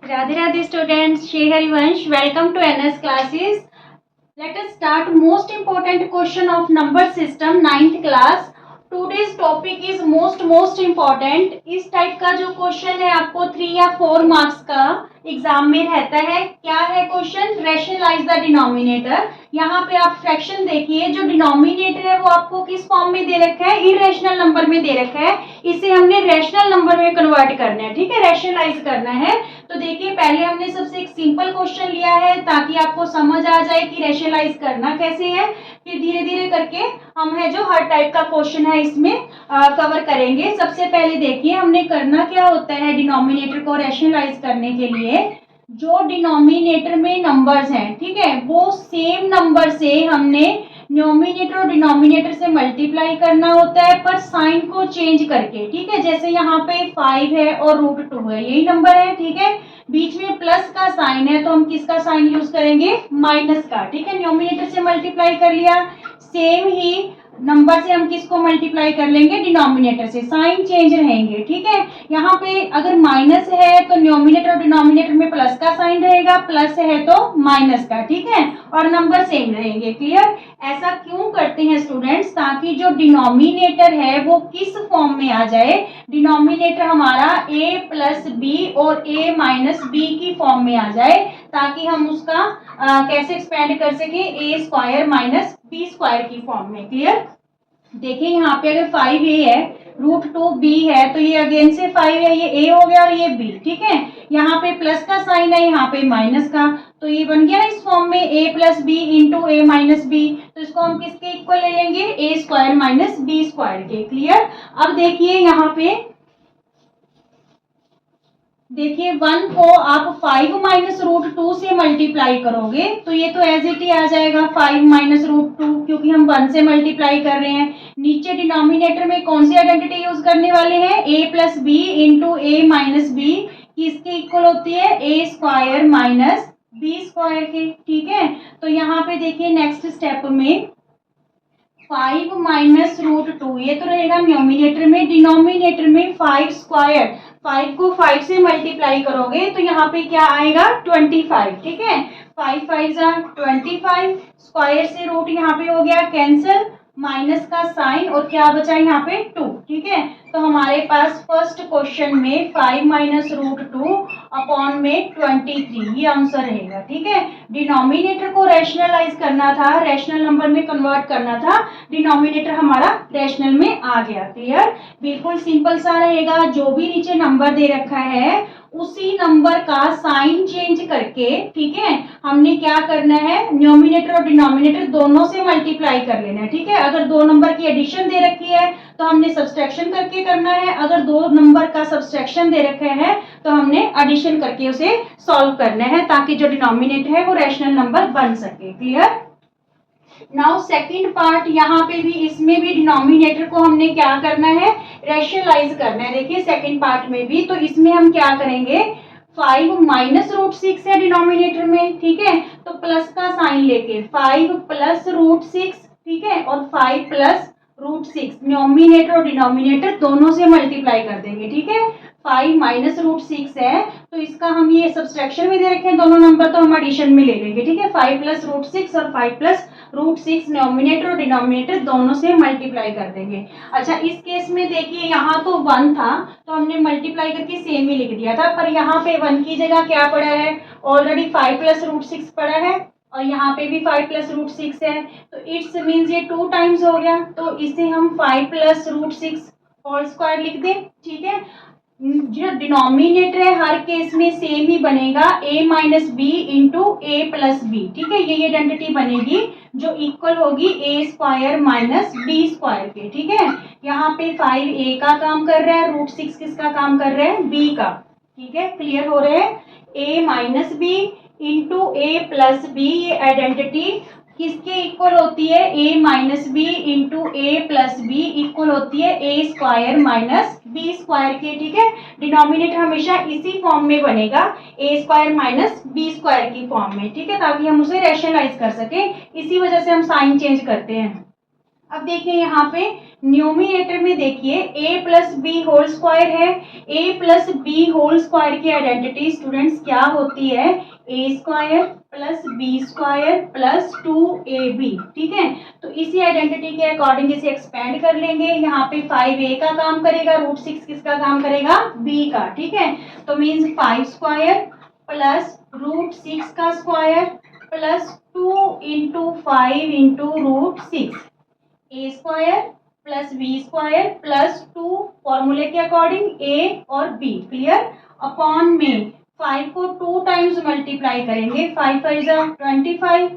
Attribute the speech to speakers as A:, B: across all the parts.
A: Radhe Radhe students, Shri Harivansh. Welcome to NS classes. Let us start most important question of number system 9th class. Today's topic is most important. इस type का जो question है आपको 3 या 4 marks का exam में रहता है. क्या है क्वेश्चन? Rationalise the denominator. यहाँ पे आप फ्रैक्शन देखिए, जो डिनोमिनेटर है वो आपको किस फॉर्म में दे रखा है? इरेशनल नंबर में दे रखा है. इसे हमने रैशनल नंबर में कन्वर्ट करना है. ठीक है, रैशनलाइज करना है. तो देखिए, पहले हमने सबसे एक सिंपल क्वेश्चन लिया है ताकि आपको समझ आ जाए कि रैशनलाइज करना कैसे है. फिर धीरे धीरे करके हम है जो हर टाइप का क्वेश्चन है इसमें कवर करेंगे. सबसे पहले देखिए हमने करना क्या होता है डिनोमिनेटर को रैशनलाइज करने के लिए. जो डिनोमिनेटर में नंबर्स हैं, ठीक है, वो सेम नंबर से हमने न्यूमिनेटर और डिनोमिनेटर से मल्टीप्लाई करना होता है, पर साइन को चेंज करके. ठीक है, जैसे यहाँ पे 5 है और √2 है, यही नंबर है. ठीक है, बीच में प्लस का साइन है तो हम किसका साइन यूज करेंगे? माइनस का. ठीक है, न्यूमिनेटर से मल्टीप्लाई कर लिया. सेम ही नंबर से हम किसको मल्टीप्लाई कर लेंगे? डिनोमिनेटर से. साइन चेंज रहेंगे. ठीक है, यहाँ पे अगर माइनस है तो न्यूमिनेटर और डिनोमिनेटर में प्लस का साइन रहेगा, प्लस है तो माइनस का. ठीक है, और नंबर सेम रहेंगे. क्लियर? ऐसा क्यों करते हैं स्टूडेंट्स? ताकि जो डिनोमिनेटर है वो किस फॉर्म में आ जाए? डिनोमिनेटर हमारा a प्लस बी और a माइनस बी की फॉर्म में आ जाए, ताकि हम उसका कैसे एक्सपेंड कर सके? a square minus B square की फॉर्म में. क्लियर? देखिए यहाँ पे अगर 5a है, √2b है, तो ये अगेन से 5 है, ये a हो गया और ये b. ठीक है, यहाँ पे प्लस का साइन है, यहाँ पे माइनस का, तो ये बन गया इस फॉर्म में a plus B into A minus B. तो इसको हम किसके इक्वल ले लेंगे? a square minus B square के. क्लियर? अब देखिए यहाँ पे, देखिए 1 को आप 5 माइनस √2 से मल्टीप्लाई करोगे तो ये तो एज इट ही आ जाएगा 5 माइनस √2, क्योंकि हम 1 से मल्टीप्लाई कर रहे हैं. नीचे डिनोमिनेटर में कौन सी आइडेंटिटी यूज करने वाले हैं? a plus B into A minus B, किसके इक्वल होती है? a square minus B square के. ठीक है, तो यहाँ पे देखिए नेक्स्ट स्टेप में 5 माइनस √2, ये तो रहेगा न्यूमिनेटर में. डिनोमिनेटर में 5 स्क्वायर, 5 को 5 से मल्टीप्लाई करोगे तो यहाँ पे क्या आएगा? 25. ठीक है, 5 5 25, स्क्वायर से रूट यहाँ पे हो गया कैंसिल, माइनस का साइन और क्या बचा यहाँ पे? 2. ठीक है, तो हमारे पास फर्स्ट क्वेश्चन में 5 माइनस √2 अपॉन में 23 ये आंसर रहेगा. ठीक है, डिनोमिनेटर को रैशनलाइज करना था, रैशनल नंबर में कन्वर्ट करना था, डिनोमिनेटर हमारा रैशनल में आ गया. क्लियर? बिल्कुल सिंपल सा रहेगा. जो भी नीचे नंबर दे रखा है उसी नंबर का साइन चेंज करके, ठीक है, हमने क्या करना है? न्यूमिनेटर और डिनोमिनेटर दोनों से मल्टीप्लाई कर लेना है. ठीक है, अगर दो नंबर की एडिशन दे रखी है तो हमने सब्सट्रैक्शन करके करना है, अगर दो नंबर का सब्सट्रैक्शन दे रखे हैं तो हमने एडिशन करके उसे सॉल्व करना है, ताकि जो डिनोमिनेटर है वो रैशनल नंबर बन सके. क्लियर? नाउ सेकंड पार्ट, यहाँ पे भी, इसमें भी डिनोमिनेटर को हमने क्या करना है? रैशनलाइज करना है. देखिए सेकंड पार्ट में भी, तो इसमें हम क्या करेंगे? 5 माइनस √6 है डिनोमिनेटर में. ठीक है, तो प्लस का साइन लेके 5 प्लस √6, ठीक है, और 5 प्लस √6, न्यूमिनेटर और डिनोमिनेटर दोनों से मल्टीप्लाई कर देंगे. ठीक है, 5 माइनस √6 है तो इसका हम ये सब्सट्रैक्शन में दे रखे हैं दोनों नंबर, तो हम एडिशन में ले लेंगे. ठीक है, 5 प्लस √6 और 5 प्लस √6 न्यूमिनेटर और डिनोमिनेटर दोनों से मल्टीप्लाई कर देंगे. अच्छा, इस केस में देखिए यहाँ तो 1 था तो हमने मल्टीप्लाई करके सेम ही लिख दिया था, पर यहाँ पे 1 की जगह क्या पड़ा है? ऑलरेडी 5 प्लस √6 पड़ा है और यहाँ पे भी 5 प्लस √6 है, तो इट्स मीन्स ये 2 टाइम्स हो गया, तो इसे हम 5 प्लस √6 होल स्क्वायर लिख दें. ठीक है, जो डिनोमिनेटर है हर केस में सेम ही बनेगा, a minus B into A plus B. ठीक है, ये आइडेंटिटी बनेगी जो इक्वल होगी a square minus B square के. ठीक है, यहाँ पे 5a का काम कर रहा है, √6 किसका काम कर रहा है? b का. ठीक है, क्लियर हो रहा है? a minus B into A plus B, ये आइडेंटिटी किसके इक्वल होती है? a minus B into A plus B equal होती है a square minus B square के. ठीक है, डिनोमिनेटर हमेशा इसी फॉर्म में बनेगा, a square minus B square की फॉर्म में. ठीक है, ताकि हम उसे रैशनलाइज कर सके, इसी वजह से हम साइन चेंज करते हैं. अब देखिए यहाँ पे न्यूमिनेटर में देखिए a plus B whole square है। a plus B whole square की आइडेंटिटी स्टूडेंट्स क्या होती है? a square plus B square plus 2ab। ठीक है, तो इसी आइडेंटिटी के अकॉर्डिंग इसे एक्सपेंड कर लेंगे। यहाँ पे 5a का काम करेगा, √6 किसका काम करेगा? b का। ठीक है, तो मीन्स 5 स्क्वायर प्लस √6 का square plus 2 into 5 into √6, A square plus B square plus 2 फॉर्मूले के अकॉर्डिंग ए और बी। क्लियर? अपॉन में 5 को 2 टाइम्स मल्टीप्लाई करेंगे, 5 5 जा 25,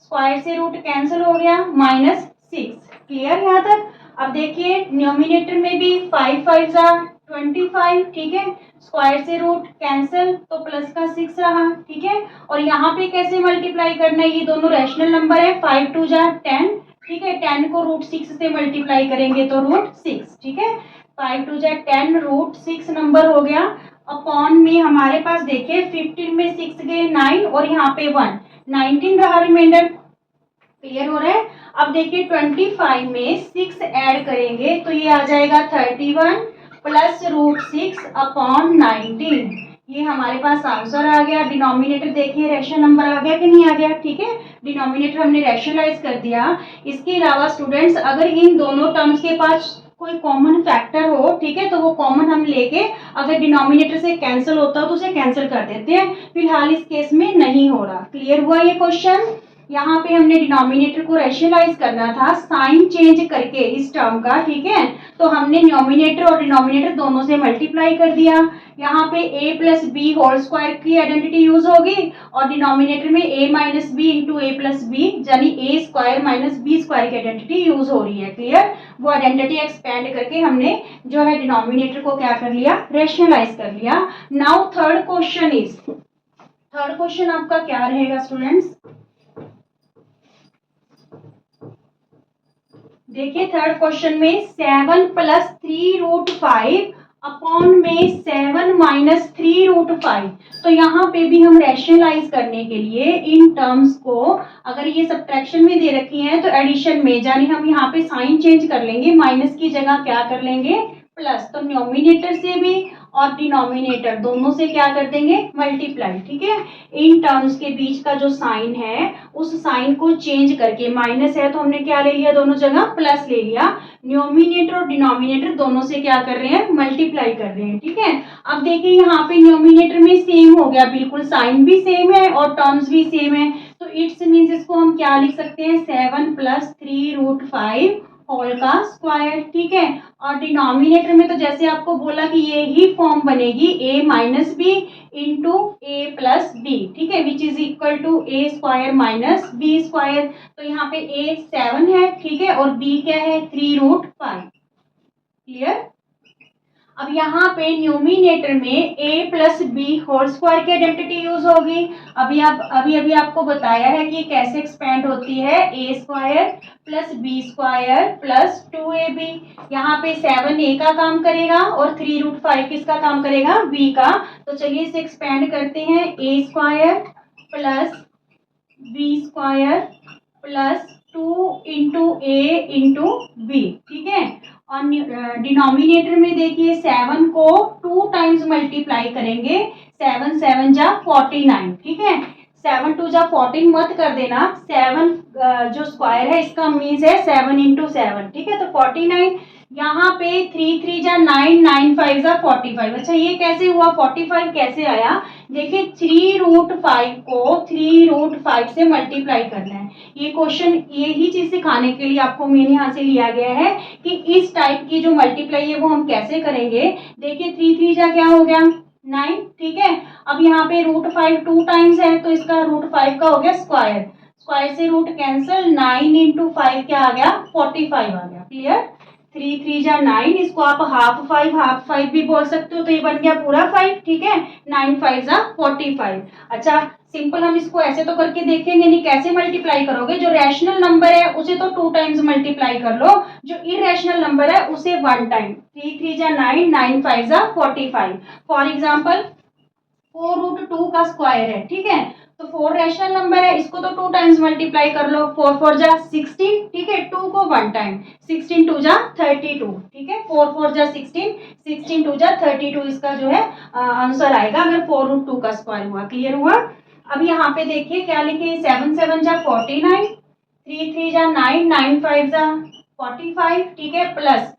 A: स्क्वायर से रूट कैंसिल हो गया, -6। क्लियर यहाँ तक? अब देखिए न्यूमिनेटर में भी 5 5 जा 25। ठीक है, स्क्वायर से रूट कैंसिल तो प्लस का 6 रहा। ठीक है, और यहाँ पे कैसे मल्टीप्लाई करना है? ये दोनों रैशनल नंबर है, 5 2 जा 10। ठीक है, 10 को √6 से मल्टीप्लाई करेंगे तो √6। ठीक है, 5 2 जा 10, √6 नंबर हो गया। अपॉन में हमारे पास देखिए 15 में 6 गए 9 और यहाँ पे 1, 19 रहा रिमाइंडर। क्लियर हो रहा है? अब देखिए 25 में 6 ऐड करेंगे तो ये आ जाएगा 31 प्लस √6 अपॉन 19। ये हमारे पास आंसर आ गया। डिनोमिनेटर देखिए रैशनल नंबर आ गया कि नहीं आ गया? ठीक है, डिनोमिनेटर हमने रैशनलाइज कर दिया। इसके अलावा स्टूडेंट्स अगर इन दोनों टर्म्स के पास कोई कॉमन फैक्टर हो, ठीक है, तो वो कॉमन हम लेके अगर डिनोमिनेटर से कैंसिल होता हो तो उसे कैंसिल कर देते हैं। फिलहाल इस केस में नहीं हो रहा। क्लियर हुआ ये क्वेश्चन? यहाँ पे हमने डिनोमिनेटर को रैशनलाइज करना था साइन चेंज करके इस टर्म का। ठीक है, तो हमने न्यूमिनेटर और डिनोमिनेटर दोनों से मल्टीप्लाई कर दिया। यहाँ पे a plus B whole square की आइडेंटिटी यूज होगी और डिनोमिनेटर में a minus B into A plus B, यानी a square minus B square की आइडेंटिटी यूज हो रही है। क्लियर? वो आइडेंटिटी एक्सपेंड करके हमने जो है डिनोमिनेटर को क्या कर लिया? रैशनलाइज कर लिया। नाउ थर्ड क्वेश्चन आपका क्या रहेगा स्टूडेंट्स? देखिए थर्ड क्वेश्चन में 7 प्लस 3√5 अपॉन में 7 माइनस 3√5। तो यहाँ पे भी हम रैशनलाइज करने के लिए इन टर्म्स को, अगर ये सब्ट्रैक्शन में दे रखी है तो एडिशन में, यानी हम यहाँ पे साइन चेंज कर लेंगे, माइनस की जगह क्या कर लेंगे? प्लस। तो न्यूमिनेटर से भी और डिनोमिनेटर दोनों से क्या कर देंगे? मल्टीप्लाई। ठीक है, इन टर्म्स के बीच का जो साइन है उस साइन को चेंज करके, माइनस है तो हमने क्या ले लिया? दोनों जगह प्लस ले लिया। न्यूमिनेटर और डिनोमिनेटर दोनों से क्या कर रहे हैं? मल्टीप्लाई कर रहे हैं। ठीक है, अब देखिए यहाँ पे न्यूमिनेटर में सेम हो गया, बिल्कुल साइन भी सेम है और टर्म्स भी सेम है, तो इट्स मीन्स इसको हम क्या लिख सकते हैं? 7 प्लस 3√5 होल का स्क्वायर। ठीक है, और डिनोमिनेटर में तो जैसे आपको बोला कि ये ही फॉर्म बनेगी, a minus B into A plus B. ठीक है, which is equal to a square minus B square. तो यहाँ पे a 7 है, ठीक है, और b क्या है? 3√5। क्लियर? अब यहाँ पे न्यूमिनेटर में a plus B whole square की आइडेंटिटी यूज होगी। अभी आपको बताया है कि कैसे एक्सपेंड होती है, a square plus B square plus 2ab। यहाँ पे 7 a का काम करेगा और 3√5 किसका काम करेगा? b का। तो चलिए इसे एक्सपेंड करते हैं, a square plus B square plus 2 into A into B. ठीक है, और डिनोमिनेटर में देखिए 7 को 2 टाइम्स मल्टीप्लाई करेंगे, 7 7 जा 49। ठीक है, 7 2 जा 14 मत कर देना, 7 जो स्क्वायर है इसका मीन्स है 7 इंटू 7। ठीक है, तो 49। यहाँ पे 3 3 जा 9, 9 5 जा 45। अच्छा ये कैसे हुआ? 45 कैसे आया? देखिए 3√5 को 3√5 से मल्टीप्लाई करना है। ये क्वेश्चन यही चीज सिखाने के लिए आपको मैंने यहाँ से लिया गया है कि इस टाइप की जो मल्टीप्लाई है वो हम कैसे करेंगे। देखिए 3 3 जा क्या हो गया? 9। ठीक है, अब यहाँ पे √5 2 टाइम्स है तो इसका √5 का हो गया स्क्वायर, स्क्वायर से रूट कैंसिल, 9 इंटू 5 क्या आ गया? 45 आ गया। क्लियर? 3 3 जा 9, इसको आप हाफ 5 भी बोल सकते हो, तो ये बन गया पूरा 5। ठीक है, 9 5 जा 45। अच्छा सिंपल हम इसको ऐसे तो करके देखेंगे नहीं, कैसे मल्टीप्लाई करोगे? जो रैशनल नंबर है उसे तो 2 टाइम्स मल्टीप्लाई कर लो, जो इरेशनल नंबर है उसे 1 टाइम। 3 3 जा 9, 9 5 जा 45। फॉर एग्जाम्पल 4√2 का स्क्वायर है। ठीक है, तो 4 रैशनल नंबर है, इसको तो 2 टाइम्स मल्टीप्लाई कर लो। 4 4 जा 16, ठीक है, 2 को 1 टाइम, 16 2 जा 32, ठीक है, 4 4 जा 16, 16 2 जा 32 इसका जो है आंसर आएगा अगर 4√2 का स्क्वायर हुआ। क्लियर हुआ। अब यहाँ पे देखिए क्या लिखे, 7 7 जा 49, 3 3 जा 9, 9 5 जा 45, ठीक है, प्लस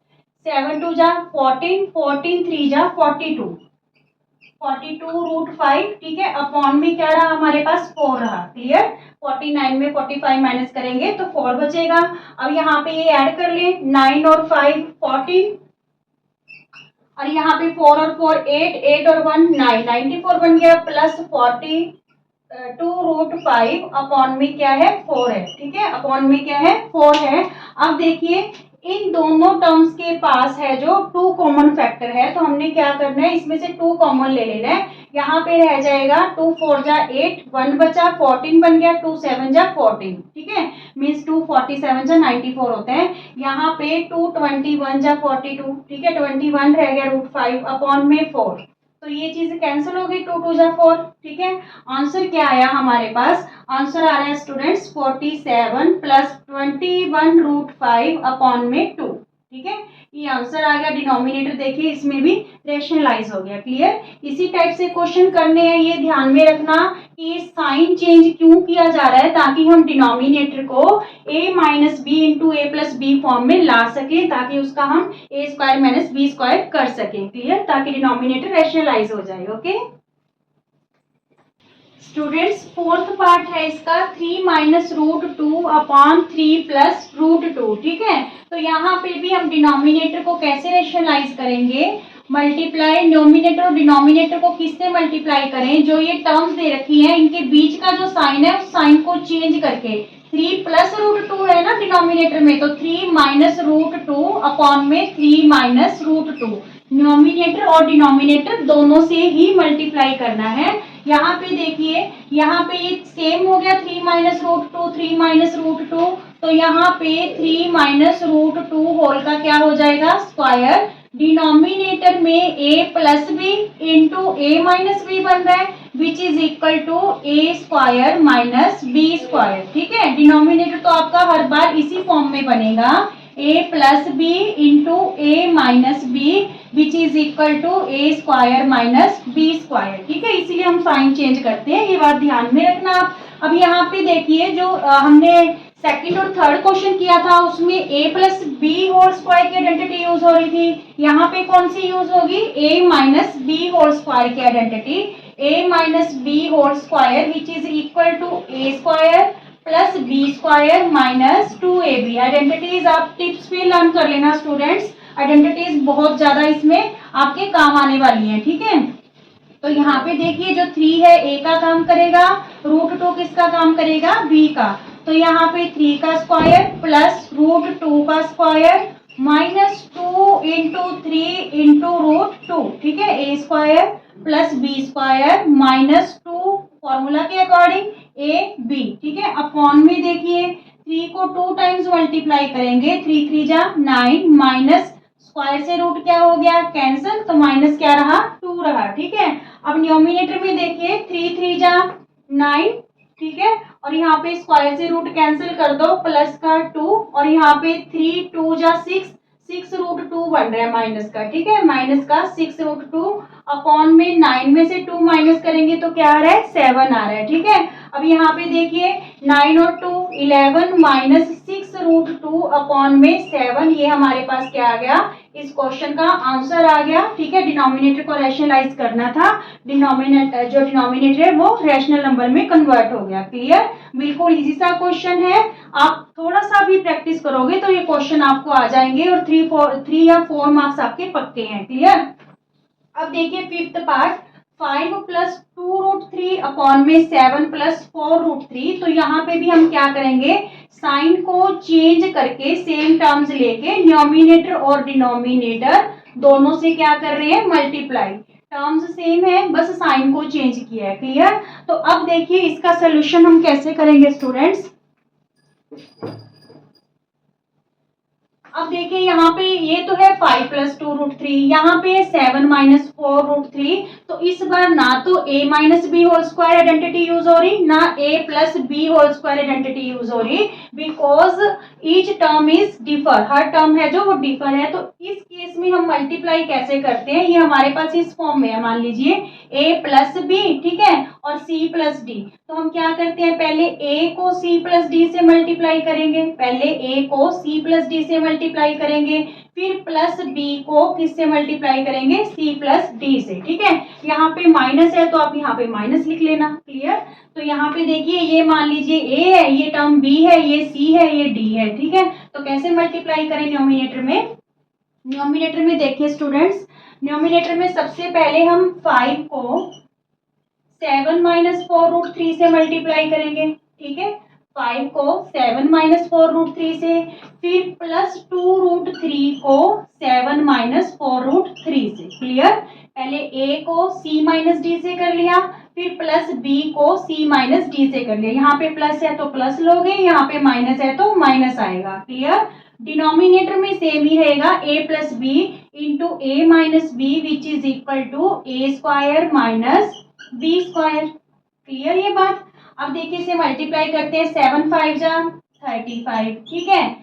A: 7 2 जा 14, 14 3 जा 42, 42√5, ठीक है, अपॉन में क्या रहा हमारे पास 4 रहा। क्लियर। 49 में 45 माइनस करेंगे तो 4 बचेगा। अब यहाँ पे ये ऐड कर ले, 9 और 5 14, और यहाँ पे 4 और 4 8, 8 और 1 9, 94 बन गया, प्लस 42√5 अपॉन में क्या है 4 है, ठीक है, अपॉन में क्या है 4 है। अब देखिए इन दोनों टर्म्स के पास है जो 2 कॉमन फैक्टर है, तो हमने क्या करना है, इसमें से 2 कॉमन ले लेना है। यहाँ पे रह जाएगा 2 4 जा 8, 1 बचा, 14 बन गया, 2 7 जा 14, ठीक है, मीन्स 2 47 जा 94 होते हैं। यहाँ पे 2 21 जा 42, ठीक है, 21 रह गया √5 अपॉन में 4, तो ये चीज कैंसिल हो गई, 2 2 जा 4, ठीक है। आंसर क्या आया हमारे पास, आंसर आ रहा है स्टूडेंट्स 47 प्लस 21√5 अपॉन में 2, ठीक है, ये आंसर आ गया। डिनोमिनेटर देखिए इसमें भी रेशनलाइज हो गया। क्लियर। इसी टाइप से क्वेश्चन करने हैं, ये ध्यान में रखना कि ये साइन चेंज क्यों किया जा रहा है, ताकि हम डिनोमिनेटर को a minus B into A plus B form में ला सके, ताकि उसका हम a square minus B square कर सके। क्लियर, ताकि डिनोमिनेटर रेशनलाइज हो जाए। ओके स्टूडेंट्स, फोर्थ पार्ट है इसका 3 माइनस √2 अपॉन 3 प्लस √2, ठीक है। तो यहाँ पे भी हम डिनोमिनेटर को कैसे रेशनलाइज करेंगे, मल्टीप्लाई न्यूमिनेटर और डिनोमिनेटर को किससे मल्टीप्लाई करें, जो ये टर्म्स दे रखी हैं इनके बीच का जो साइन है उस साइन को चेंज करके, 3 प्लस √2 है ना डिनोमिनेटर में, तो 3 माइनस √2 अपॉन में 3 माइनस √2, न्यूमिनेटर और डिनोमिनेटर दोनों से ही मल्टीप्लाई करना है। यहाँ पे देखिए, यहाँ पे ये सेम हो गया, 3 माइनस √2, 3 माइनस √2, तो यहाँ पे 3 माइनस √2 होल का क्या हो जाएगा स्क्वायर। डिनोमिनेटर में a plus B into A minus B बन रहा है, which is equal to A square minus B square, ठीक है। डिनोमिनेटर तो आपका हर बार इसी फॉर्म में बनेगा, a plus B into A minus B which is equal to A square minus B square, ठीक है, इसीलिए हम साइन चेंज करते हैं, ये बात ध्यान में रखना आप। अब यहाँ पे देखिए जो हमने सेकंड और थर्ड क्वेश्चन किया था उसमें a plus B whole square की आइडेंटिटी यूज हो रही थी, यहाँ पे कौन सी यूज होगी, a minus B whole square की identity, a minus B whole square which is equal to A square plus B square minus 2ab। Identities आप टिप्स पे लर्न कर लेना स्टूडेंट्स, आइडेंटिटीज बहुत ज्यादा इसमें आपके काम आने वाली हैं, ठीक है। तो यहाँ पे देखिए जो 3 है a का काम करेगा, √2 किसका काम करेगा, b का, तो यहाँ पे 3 का स्क्वायर प्लस √2 का स्क्वायर माइनस 2 इंटू 3 इंटू √2, ठीक है, a square plus b square minus 2 formula के अकॉर्डिंग a b, ठीक है, अपॉन में देखिए 3 को 2 टाइम्स मल्टीप्लाई करेंगे, 3 3 जा 9 माइनस स्क्वायर से रूट क्या हो गया कैंसिल, तो माइनस क्या रहा 2 रहा, ठीक है। अब न्यूमिनेटर में देखिए 3 3 जा 9, ठीक है, और यहाँ पे स्क्वायर से रूट कैंसिल कर दो, प्लस का 2, और यहाँ पे 3 2 जा 6, 6√2 बन रहा है माइनस का, ठीक है, माइनस का 6√2 अपॉन में 9 में से 2 माइनस करेंगे तो क्या आ रहा है 7 आ रहा है, ठीक है। अब यहाँ पे देखिए 9 और 2 11 माइनस 6√2 अपॉन में 7, ये हमारे पास क्या आ गया, इस क्वेश्चन का आंसर आ गया, ठीक है। डिनोमिनेटर को रैशनलाइज करना था, डिनोमिनेटर जो डिनोमिनेटर है वो रैशनल नंबर में कन्वर्ट हो गया। क्लियर, बिल्कुल इजी सा क्वेश्चन है, आप थोड़ा सा भी प्रैक्टिस करोगे तो ये क्वेश्चन आपको आ जाएंगे और 3 या 4 मार्क्स आपके पक्के हैं। क्लियर। अब देखिए फिफ्थ पार्ट, 5 प्लस 2√3 अपॉन में 7 प्लस 4√3, तो यहाँ पे भी हम क्या करेंगे, साइन को चेंज करके सेम टर्म्स लेके न्यूमिनेटर और डिनोमिनेटर दोनों से क्या कर रहे हैं मल्टीप्लाई, टर्म्स सेम है बस साइन को चेंज किया है। क्लियर। तो अब देखिए इसका सोल्यूशन हम कैसे करेंगे स्टूडेंट्स। अब देखिए यहाँ पे ये तो है 5 + 2 √3, यहाँ पे 7 - 4 √3। तो इस बार ना तो a - b whole square identity use हो रही, ना a + b whole square identity use हो रही, because each term is differ, हर टर्म है जो वो डिफर है। तो इस केस में हम मल्टीप्लाई कैसे करते हैं, ये हमारे पास इस फॉर्म में है, मान लीजिए a + b, ठीक है, और c + d। तो हम क्या करते हैं, पहले a को c + d से मल्टीप्लाई करेंगे, पहले a को c + d से मल्टीप्लाई करेंगे, फिर प्लस b को किससे मल्टीप्लाई करेंगे, c + d से, ठीक है। यहाँ पे माइनस है तो आप यहाँ पे माइनस लिख लेना, क्लियर। तो यहाँ पे देखिए ये मान लीजिए a है, ये टर्म b है, ये c है, ये d है, ठीक है। तो कैसे मल्टीप्लाई करें न्यूमिनेटर में, न्यूमिनेटर में देखिए स्टूडेंट्स, न्यूमिनेटर में सबसे पहले हम 5 को 7 - 4 √3 से मल्टीप्लाई करेंगे, ठीक है। 5 को 7 - 4 √3 से, फिर प्लस 2 √3 को 7 - 4 √3 से, क्लियर। पहले a को c - d से कर लिया, फिर प्लस b को c - d से कर लिया। यहाँ पे प्लस है तो प्लस लोगे, यहाँ पे माइनस है तो माइनस आएगा, क्लियर। डिनोमिनेटर में सेम ही रहेगा, a + b इंटू a - b which is equal to a² - b², clear ये बात। अब देखिए इसे मल्टीप्लाई करते हैं, 7 × 5 = 35, ठीक है,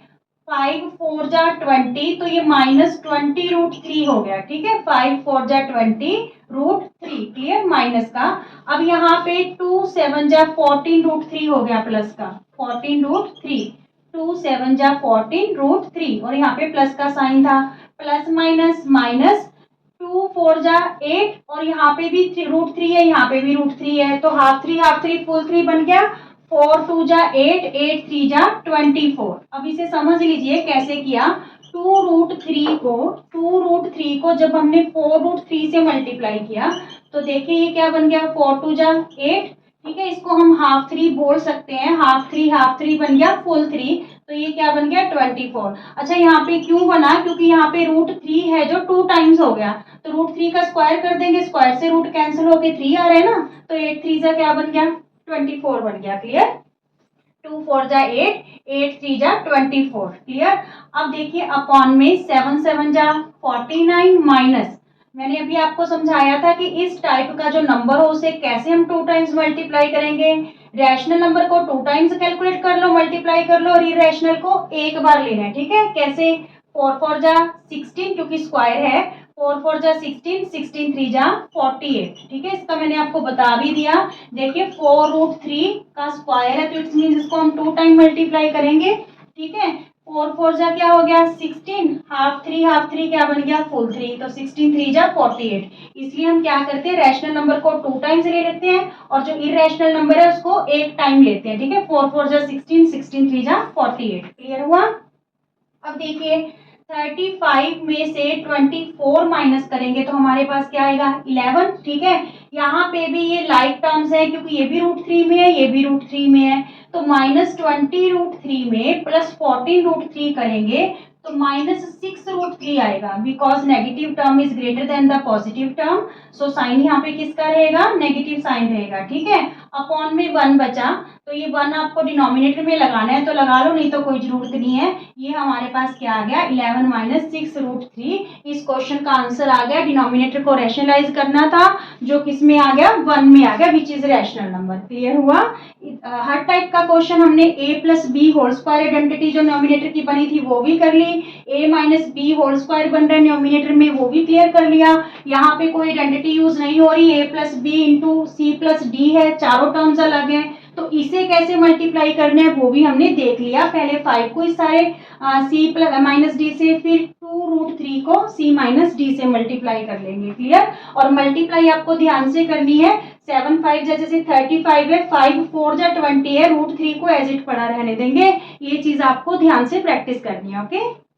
A: 5 × 4 = 20, तो ये -20 √3 हो गया, ठीक है, 5 × 4 = 20 √3, क्लियर, माइनस का। अब यहाँ पे 2 × 7 = 14 √3 हो गया, प्लस का 14 √3, 2 × 7 = 14 √3, और यहाँ पे प्लस का साइन था, प्लस माइनस माइनस, 2 × 4 = 8, और यहाँ पे भी √3 है, यहाँ पे भी √3 है, तो हाफ 3 फुल 3 बन गया, 4 × 2 = 8, 8 × 3 = 24। अब इसे समझ लीजिए कैसे किया, 2 √3 को जब हमने 4 √3 से मल्टीप्लाई किया, तो देखिए ये क्या बन गया, 4 × 2 = 8, ठीक है, इसको हम हाफ 3 बोल सकते हैं, हाफ 3 बन गया फुल 3, तो ये क्या बन गया 24। अच्छा यहाँ पे क्यों बना, क्योंकि यहाँ पे √3 है जो 2 टाइम्स हो गया, तो √3 का स्क्वायर कर देंगे, स्क्वायर से रूट कैंसिल होके 3 आ रहा है ना, तो 8 × 3 = क्या बन गया 24 बन गया, क्लियर। 2 × 4 = 8, 8 × 3 = 24, क्लियर। अब देखिए अपॉन में 7 × 7 = 49 माइनस, मैंने अभी आपको समझाया था कि इस टाइप का जो नंबर हो उसे कैसे हम 2 टाइम्स मल्टीप्लाई करेंगे। रैशनल नंबर को 2 टाइम्स कैलकुलेट कर लो, मल्टीप्लाई कर लो, और इरेशनल को एक बार लेना है, ठीक है। कैसे, 4 × 4 = 16, क्योंकि स्क्वायर है, 4 × 4 = 16, 16 × 3 = 48, ठीक है, इसका मैंने आपको बता भी दिया। देखिए 4 √3 का स्क्वायर है, तो इट्स मीन इसको हम 2 टाइम मल्टीप्लाई करेंगे, ठीक है। 4 × 4 = क्या हो गया 16, हाफ 3 क्या बन गया फुल 3, तो 16 × 3 = 48। इसलिए हम क्या करते हैं, रैशनल नंबर को 2 टाइम्स ले लेते हैं, और जो इरेशनल नंबर है उसको एक टाइम लेते हैं, ठीक है। 4 × 4 = 16, 16 × 3 = 48, क्लियर हुआ। अब देखिए 35 में से 24 माइनस करेंगे तो हमारे पास क्या आएगा 11, ठीक है। यहाँ पे भी ये लाइक टर्म्स है, क्योंकि ये भी √3 में है, ये भी √3 में है, तो -20 √3 में प्लस 14 √3 करेंगे तो -6 √3 आएगा, because negative term is greater than the positive term, so sine यहाँ पे किसका रहेगा, नेगेटिव साइन रहेगा, ठीक है। अपॉन में 1 बचा, तो ये 1 आपको डिनोमिनेटर में लगाना है तो लगा लो, नहीं तो कोई जरूरत नहीं है। ये हमारे पास क्या आ गया 11 - 6 √3, इस क्वेश्चन का आंसर आ गया। डिनोमिनेटर को रैशनलाइज करना था, जो किस में आ गया 1 में आ गया, which is rational number, clear हुआ। हर टाइप का क्वेश्चन हमने a + b whole square identity जो डिनोमिनेटर की बनी थी वो भी कर ली, a - b होल स्क्वायर बन रहा है डिनोमिनेटर में, वो भी क्लियर कर लिया। यहाँ पे कोई आइडेंटिटी यूज नहीं हो रही, a + b into c + d है, चारों टर्म्स अलग है, तो इसे कैसे मल्टीप्लाई करना है वो भी हमने देख लिया। पहले 5 को इस सारे c - d से, फिर 2 √3 को c - d से मल्टीप्लाई कर लेंगे, क्लियर। और मल्टीप्लाई आपको ध्यान से करनी है, 7 × 5 = जैसे 35 है, 5 × 4 = 20 है, √3 को एज इट पड़ा रहने देंगे, ये चीज आपको ध्यान से प्रैक्टिस करनी है, ओके।